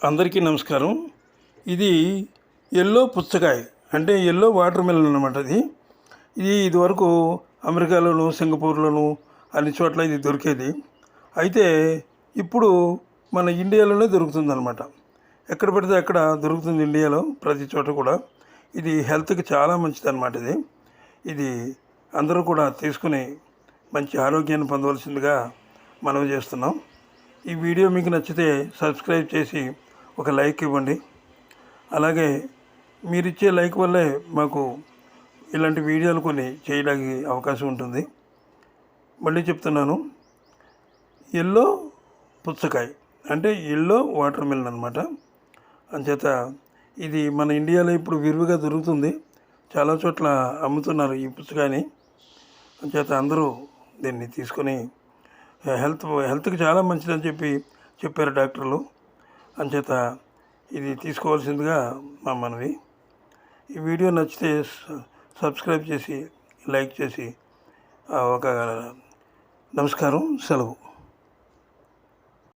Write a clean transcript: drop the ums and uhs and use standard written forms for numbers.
అందరికీ నమస్కారం. ఇది ఎల్లో పుచ్చకాయ అంటే ఎల్లో వాటర్ మెలన్ అన్నమాట. ఇది ఇదివరకు అమెరికాలోను సింగపూర్లోను అన్ని చోట్ల ఇది దొరికేది. అయితే ఇప్పుడు మన ఇండియాలోనే దొరుకుతుందన్నమాట. ఎక్కడ పడితే అక్కడ దొరుకుతుంది ఇండియాలో ప్రతి చోట కూడా. ఇది హెల్త్కి చాలా మంచిదన్నమాట. ఇది అందరూ కూడా తీసుకుని మంచి ఆరోగ్యాన్ని పొందవలసిందిగా మనవి చేస్తున్నాం. ఈ వీడియో మీకు నచ్చితే సబ్స్క్రైబ్ చేసి ఒక లైక్ ఇవ్వండి. అలాగే మీరిచ్చే లైక్ వల్లే మాకు ఇలాంటి వీడియోలు కొన్ని చేయడానికి అవకాశం ఉంటుంది. మళ్ళీ చెప్తున్నాను, ఎల్లో పుచ్చకాయ అంటే ఎల్లో వాటర్ మిలన్ అనమాట. అంచేత ఇది మన ఇండియాలో ఇప్పుడు విరివిగా దొరుకుతుంది. చాలా చోట్ల అమ్ముతున్నారు ఈ పుచ్చకాయని. అంచేత అందరూ దీన్ని తీసుకొని హెల్త్కి చాలా మంచిదని చెప్పారు డాక్టర్లు. అంచేత ఇది తీసుకోవాల్సిందిగా మా మనవి. ఈ వీడియో నచ్చితే సబ్స్క్రైబ్ చేసి లైక్ చేసి ఒక నమస్కారం, సెలవు.